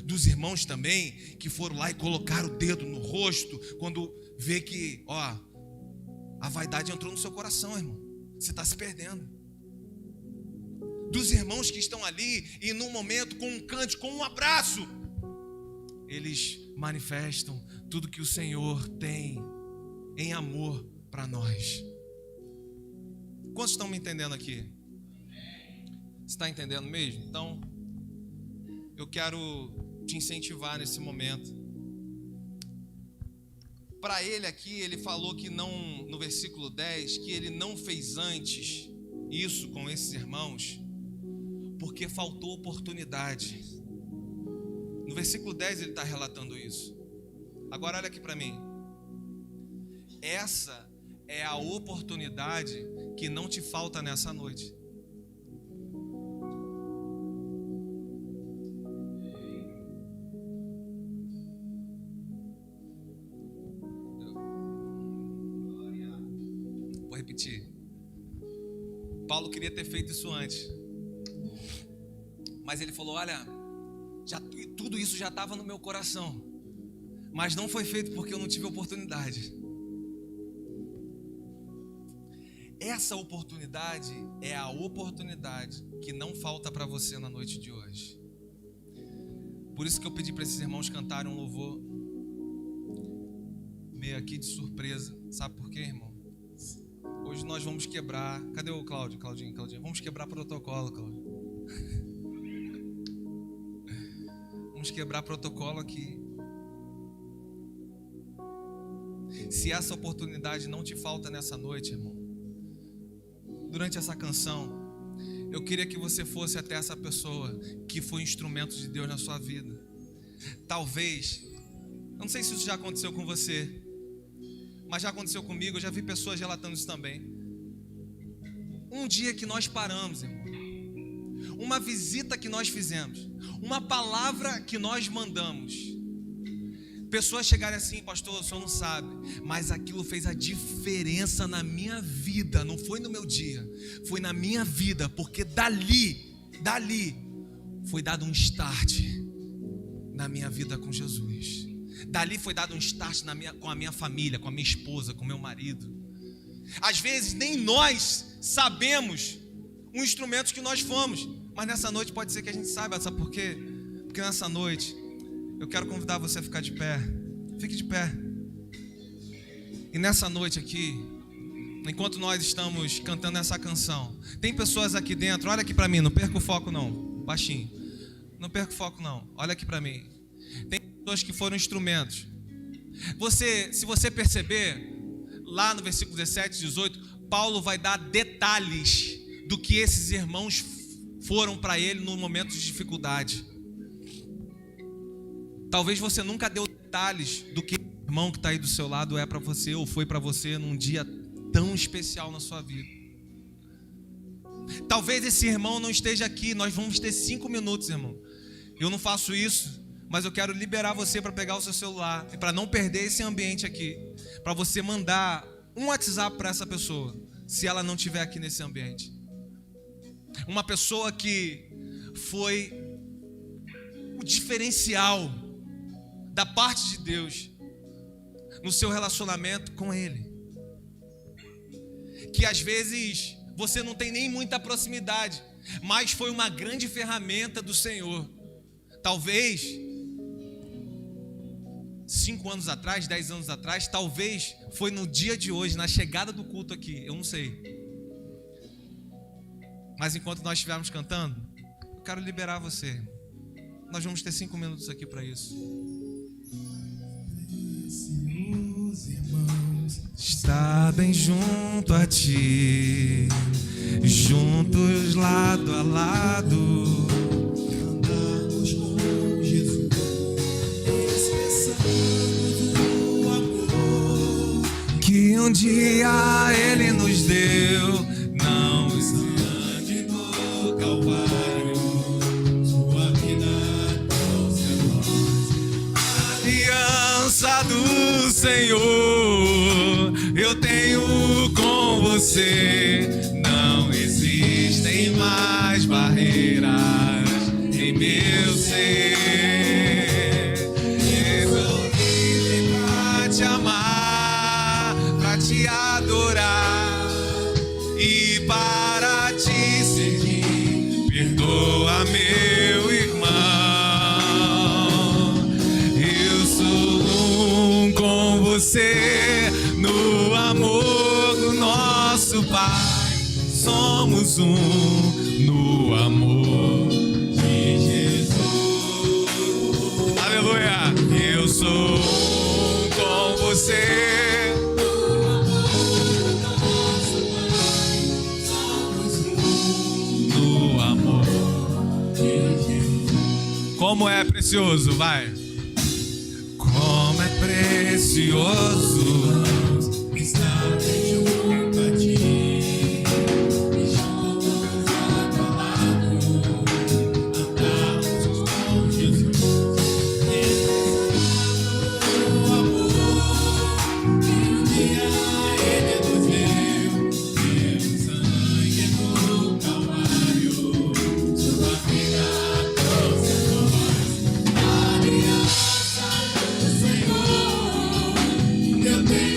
dos irmãos também que foram lá e colocaram o dedo no rosto quando vê que, a vaidade entrou no seu coração, irmão, você está se perdendo. Dos irmãos que estão ali e num momento, com um cântico, com um abraço, eles manifestam tudo que o Senhor tem em amor para nós. Quantos estão me entendendo aqui? Você está entendendo mesmo? Então, eu quero te incentivar nesse momento. Para ele aqui, ele falou que não, no versículo 10, que ele não fez antes isso com esses irmãos, porque faltou oportunidade. No versículo 10 ele está relatando isso. Agora olha aqui para mim. Essa é a oportunidade que não te falta nessa noite. Vou repetir. Paulo queria ter feito isso antes, mas ele falou: olha, tudo isso já estava no meu coração, mas não foi feito porque eu não tive oportunidade. Essa oportunidade é a oportunidade que não falta para você na noite de hoje. Por isso que eu pedi para esses irmãos cantarem um louvor meio aqui de surpresa. Sabe por quê, irmão? Hoje nós vamos quebrar... Cadê o Claudinho? Vamos quebrar protocolo, Claudio. Vamos quebrar protocolo aqui. Se essa oportunidade não te falta nessa noite, irmão, durante essa canção, eu queria que você fosse até essa pessoa que foi instrumento de Deus na sua vida. Talvez, eu não sei se isso já aconteceu com você, mas já aconteceu comigo, eu já vi pessoas relatando isso também. Um dia que nós paramos, irmão, uma visita que nós fizemos, uma palavra que nós mandamos, pessoas chegarem assim: pastor, o senhor não sabe, mas aquilo fez a diferença na minha vida. Não foi no meu dia, foi na minha vida, porque dali foi dado um start na minha vida com Jesus. Dali foi dado um start com a minha família, com a minha esposa, com o meu marido. Às vezes nem nós sabemos os instrumentos que nós fomos, mas nessa noite pode ser que a gente saiba. Sabe por quê? Porque nessa noite eu quero convidar você a ficar de pé. Fique de pé. E nessa noite aqui, enquanto nós estamos cantando essa canção, tem pessoas aqui dentro. Olha aqui para mim, não perca o foco não. Baixinho. Não perca o foco não. Olha aqui para mim. Tem pessoas que foram instrumentos. Se você perceber, lá no versículo 17, 18, Paulo vai dar detalhes do que esses irmãos foram para ele no momento de dificuldade. Talvez você nunca deu detalhes do que o irmão que está aí do seu lado é para você ou foi para você num dia tão especial na sua vida. Talvez esse irmão não esteja aqui. Nós vamos ter 5 minutos, irmão. Eu não faço isso, mas eu quero liberar você para pegar o seu celular e para não perder esse ambiente aqui, para você mandar um WhatsApp para essa pessoa, se ela não estiver aqui nesse ambiente. Uma pessoa que foi o diferencial da parte de Deus no seu relacionamento com Ele, que às vezes você não tem nem muita proximidade, mas foi uma grande ferramenta do Senhor. Talvez 5 anos atrás, 10 anos atrás, talvez foi no dia de hoje, na chegada do culto aqui, eu não sei. Mas enquanto nós estivermos cantando, eu quero liberar você. Nós vamos ter 5 minutos aqui para isso. Meus irmãos, está bem junto a ti, juntos lado a lado, andarmos com Jesus, expressando o amor que um dia Ele nos deu. Não esconde no Calvário, sua vida trouxe a nós. Aliança do Senhor eu tenho com você. Não existem mais barreiras em meu ser. Resolvi pra te amar, pra te adorar e para te seguir. Perdoa, meu irmão, eu sou um com você no amor do nosso Pai. Somos um no amor de Jesus. Aleluia! Eu sou um com você no amor do nosso Pai. Somos um no amor de Jesus. Como é precioso, vai! Como é precioso estar junto a ti, juntos lado a lado, andarmos com Jesus, expressando o amor que um dia Ele nos deu. Seu sangue no Calvário, sua vida trouxe a nós. Aliança do Senhor eu tenho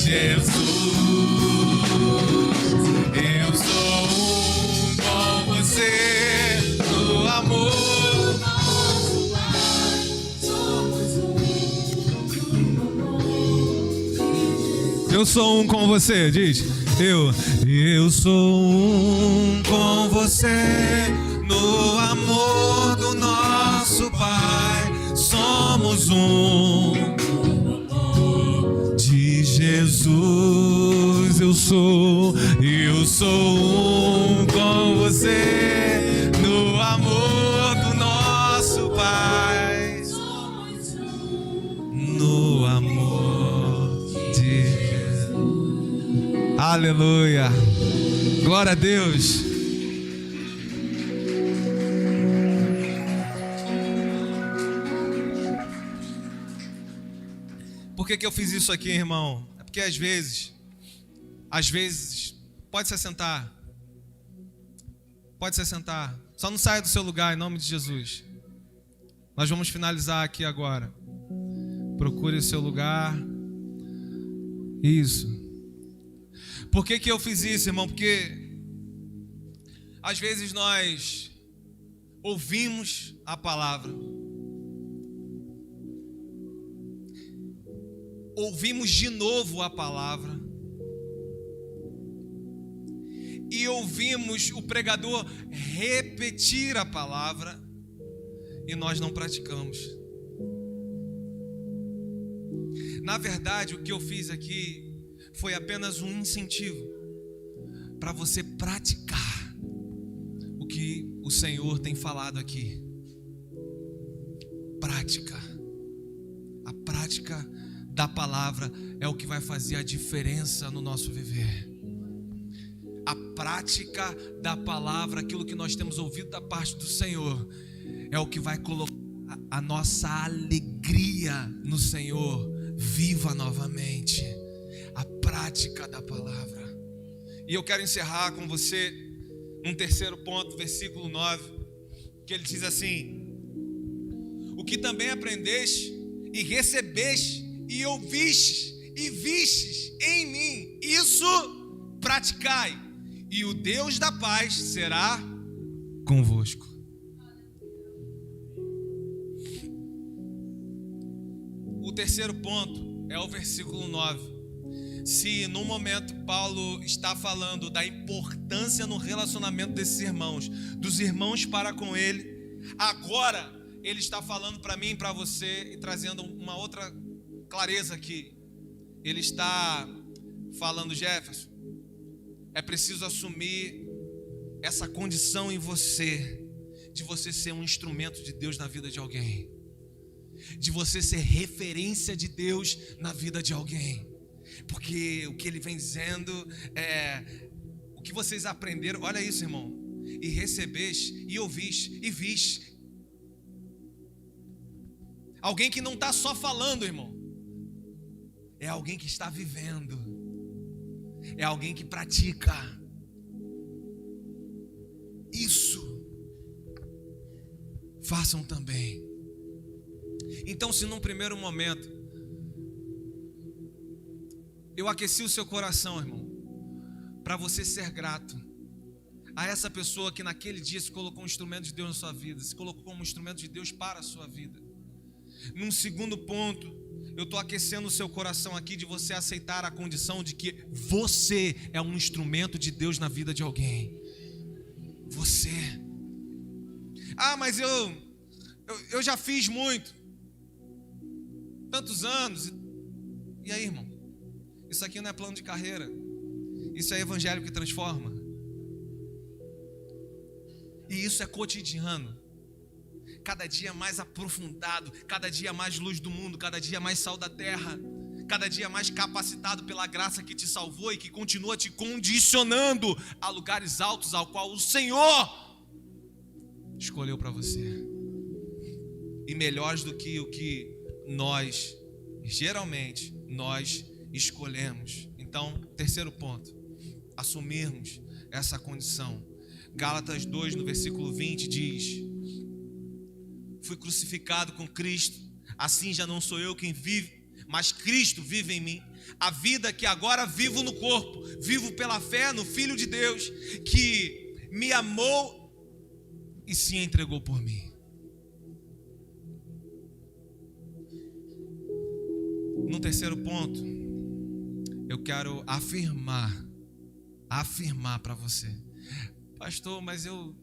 Jesus, eu sou um com você no amor. Eu sou um com você, diz. Eu sou um com você no amor do nosso Pai. Somos um de Jesus. Eu sou um com você no amor do nosso Pai. No amor de Jesus. Aleluia. Glória a Deus. Por que eu fiz isso aqui, irmão? É porque às vezes, pode se assentar. Pode se assentar. Só não saia do seu lugar, em nome de Jesus. Nós vamos finalizar aqui agora. Procure o seu lugar. Isso. Por que eu fiz isso, irmão? Porque às vezes nós ouvimos a palavra, ouvimos de novo a palavra e ouvimos o pregador repetir a palavra e nós não praticamos. Na verdade, o que eu fiz aqui foi apenas um incentivo para você praticar o que o Senhor tem falado aqui. Prática. A prática da palavra é o que vai fazer a diferença no nosso viver. A prática da palavra, aquilo que nós temos ouvido da parte do Senhor, é o que vai colocar a nossa alegria no Senhor viva novamente. A prática da palavra. E eu quero encerrar com você um terceiro ponto, versículo 9, que ele diz assim: o que também aprendeste e recebeste e ouvistes e vistes em mim, isso praticai, e o Deus da paz será convosco. O terceiro ponto é o versículo 9. Se no momento Paulo está falando da importância no relacionamento desses irmãos, dos irmãos para com ele, agora ele está falando para mim e para você e trazendo uma outra clareza aqui. Ele está falando: Jefferson, é preciso assumir essa condição em você, de você ser um instrumento de Deus na vida de alguém, de você ser referência de Deus na vida de alguém. Porque o que ele vem dizendo é: o que vocês aprenderam, olha isso, irmão, e recebeste, e ouviste, e viste. Alguém que não está só falando, irmão, é alguém que está vivendo, é alguém que pratica. Isso façam também. Então, se num primeiro momento eu aqueci o seu coração, irmão, para você ser grato a essa pessoa que naquele dia se colocou um instrumento de Deus na sua vida, se colocou como um instrumento de Deus para a sua vida. Num segundo ponto, eu estou aquecendo o seu coração aqui de você aceitar a condição de que você é um instrumento de Deus na vida de alguém. Você. Ah, mas eu já fiz muito, tantos anos. E aí, irmão? Isso aqui não é plano de carreira. Isso é evangelho que transforma. E isso é cotidiano. Cada dia mais aprofundado, cada dia mais luz do mundo, cada dia mais sal da terra, cada dia mais capacitado pela graça que te salvou e que continua te condicionando a lugares altos ao qual o Senhor escolheu para você. E melhores do que o que nós, geralmente, nós escolhemos. Então, terceiro ponto, assumirmos essa condição. Gálatas 2, no versículo 20, diz: fui crucificado com Cristo, assim já não sou eu quem vive, mas Cristo vive em mim. a vida que agora vivo no corpo, vivo pela fé no Filho de Deus, que me amou e se entregou por mim. No terceiro ponto, eu quero afirmar para você: pastor, mas eu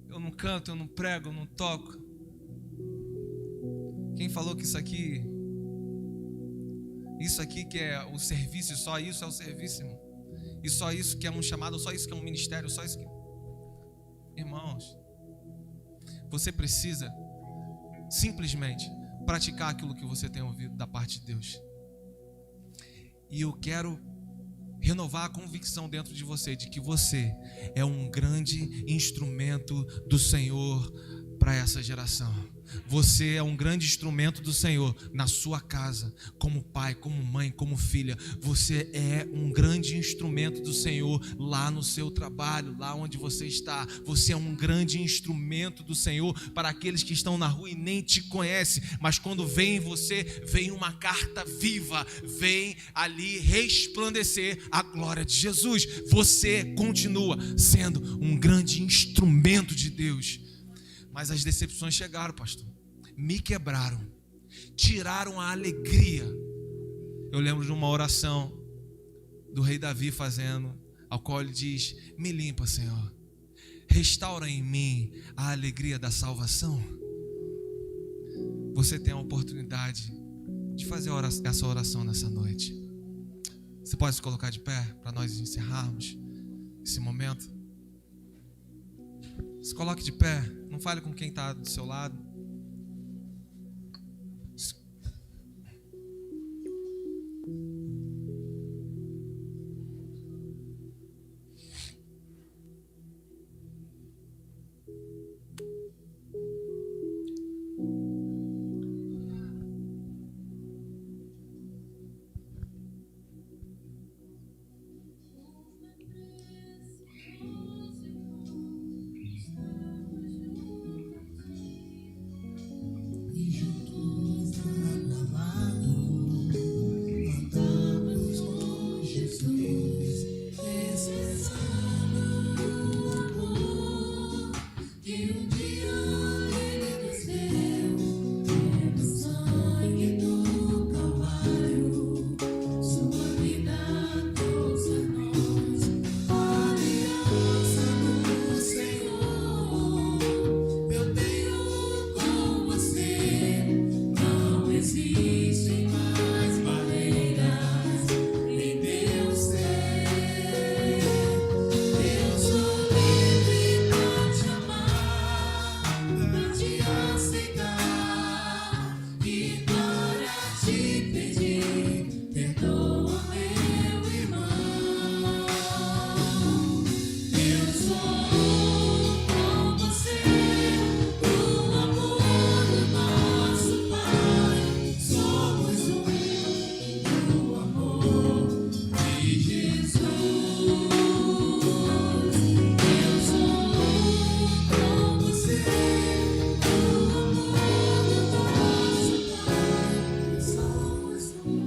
não canto, eu não prego, eu não toco. Quem falou que isso aqui que é o serviço, só isso é o serviço, irmão? E só isso que é um chamado, só isso que é um ministério, só isso que... Irmãos, você precisa simplesmente praticar aquilo que você tem ouvido da parte de Deus. E eu quero renovar a convicção dentro de você de que você é um grande instrumento do Senhor para essa geração. Você é um grande instrumento do Senhor na sua casa, como pai, como mãe, como filha. Você é um grande instrumento do Senhor lá no seu trabalho, lá onde você está. Você é um grande instrumento do Senhor para aqueles que estão na rua e nem te conhecem, mas quando vem em você, vem uma carta viva, vem ali resplandecer a glória de Jesus. Você continua sendo um grande instrumento de Deus. Mas as decepções chegaram, pastor. Me quebraram. Tiraram a alegria. Eu lembro de uma oração do rei Davi fazendo, ao qual ele diz: me limpa, Senhor. Restaura em mim a alegria da salvação. Você tem a oportunidade de fazer essa oração nessa noite. Você pode se colocar de pé para nós encerrarmos esse momento? Se coloque de pé. Não fale com quem está do seu lado.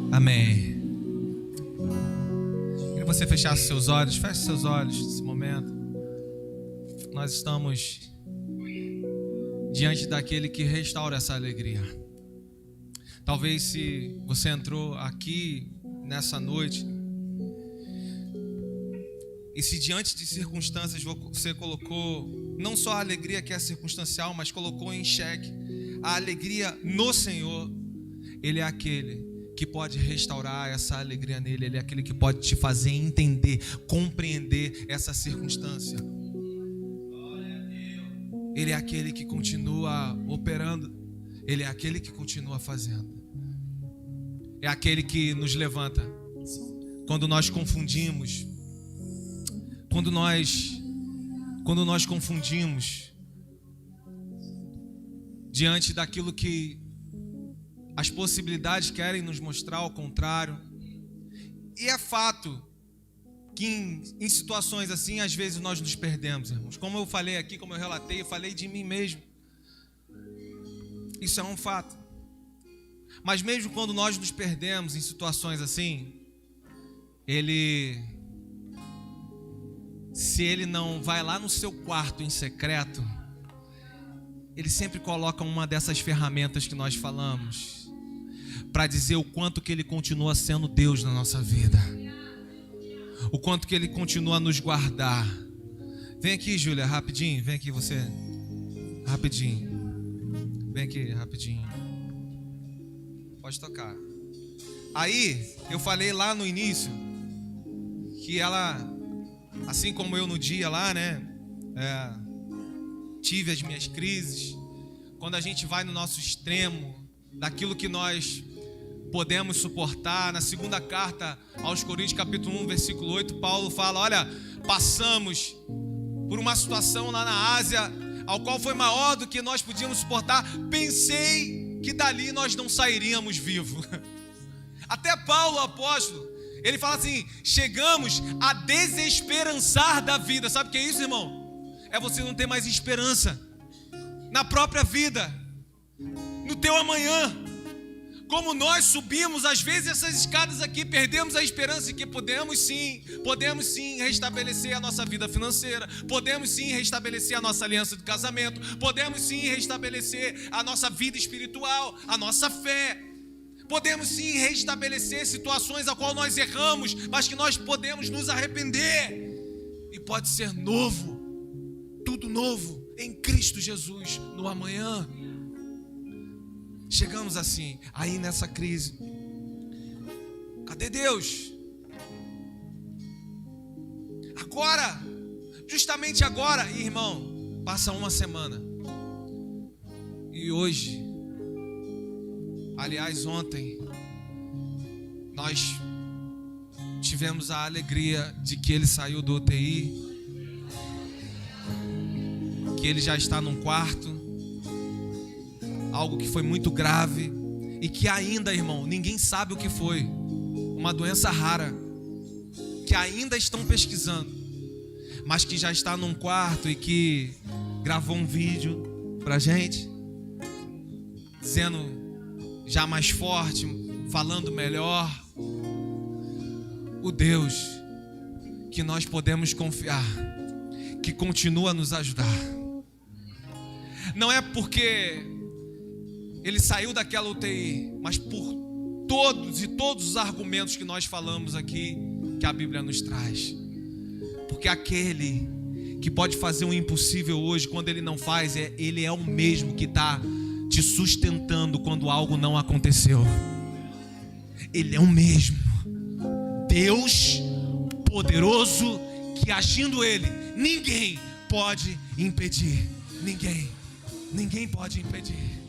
Amém. Queria que você fechasse seus olhos. Feche seus olhos nesse momento. Nós estamos diante daquele que restaura essa alegria. Talvez se você entrou aqui nessa noite e se diante de circunstâncias você colocou não só a alegria que é circunstancial, mas colocou em xeque a alegria no Senhor, Ele é aquele que pode restaurar essa alegria nele. Ele é aquele que pode te fazer entender, compreender essa circunstância. Ele é aquele que continua operando. Ele é aquele que continua fazendo. É aquele que nos levanta quando nós confundimos. Quando nós confundimos diante daquilo que as possibilidades querem nos mostrar ao contrário. E é fato que em situações assim, às vezes nós nos perdemos, irmãos. Como eu falei aqui, como eu relatei, eu falei de mim mesmo. Isso é um fato. Mas mesmo quando nós nos perdemos em situações assim, se ele não vai lá no seu quarto em secreto, ele sempre coloca uma dessas ferramentas que nós falamos, para dizer o quanto que ele continua sendo Deus na nossa vida, o quanto que ele continua a nos guardar. Vem aqui, Júlia, rapidinho, vem aqui você, rapidinho, vem aqui, rapidinho, pode tocar. Aí, eu falei lá no início, que ela, assim como eu no dia lá, né, tive as minhas crises. Quando a gente vai no nosso extremo, daquilo que nós podemos suportar. Na segunda carta aos Coríntios, capítulo 1, versículo 8, Paulo fala: olha, passamos por uma situação lá na Ásia, ao qual foi maior do que nós podíamos suportar. Pensei que dali nós não sairíamos vivos. Até Paulo, o apóstolo, ele fala assim: chegamos a desesperançar da vida. Sabe o que é isso, irmão? É você não ter mais esperança na própria vida, no teu amanhã. Como nós subimos às vezes essas escadas aqui, perdemos a esperança de que podemos sim restabelecer a nossa vida financeira, podemos sim restabelecer a nossa aliança de casamento, podemos sim restabelecer a nossa vida espiritual, a nossa fé. Podemos sim restabelecer situações a qual nós erramos, mas que nós podemos nos arrepender. E pode ser novo, tudo novo em Cristo Jesus no amanhã. Chegamos assim, aí nessa crise. Cadê Deus? Agora, justamente agora, irmão, passa uma semana. E hoje, aliás, ontem, nós tivemos a alegria de que ele saiu do UTI, que ele já está num quarto, algo que foi muito grave e que ainda, irmão, ninguém sabe o que foi, uma doença rara, que ainda estão pesquisando, mas que já está num quarto e que gravou um vídeo pra gente, dizendo já mais forte, falando melhor. O Deus que nós podemos confiar, que continua a nos ajudar. Não é porque ele saiu daquela UTI, mas por todos os argumentos que nós falamos aqui, que a Bíblia nos traz. Porque aquele que pode fazer o impossível hoje, quando ele não faz, ele é o mesmo que está te sustentando quando algo não aconteceu. Ele é o mesmo Deus poderoso, que agindo ele, ninguém pode impedir. Ninguém pode impedir.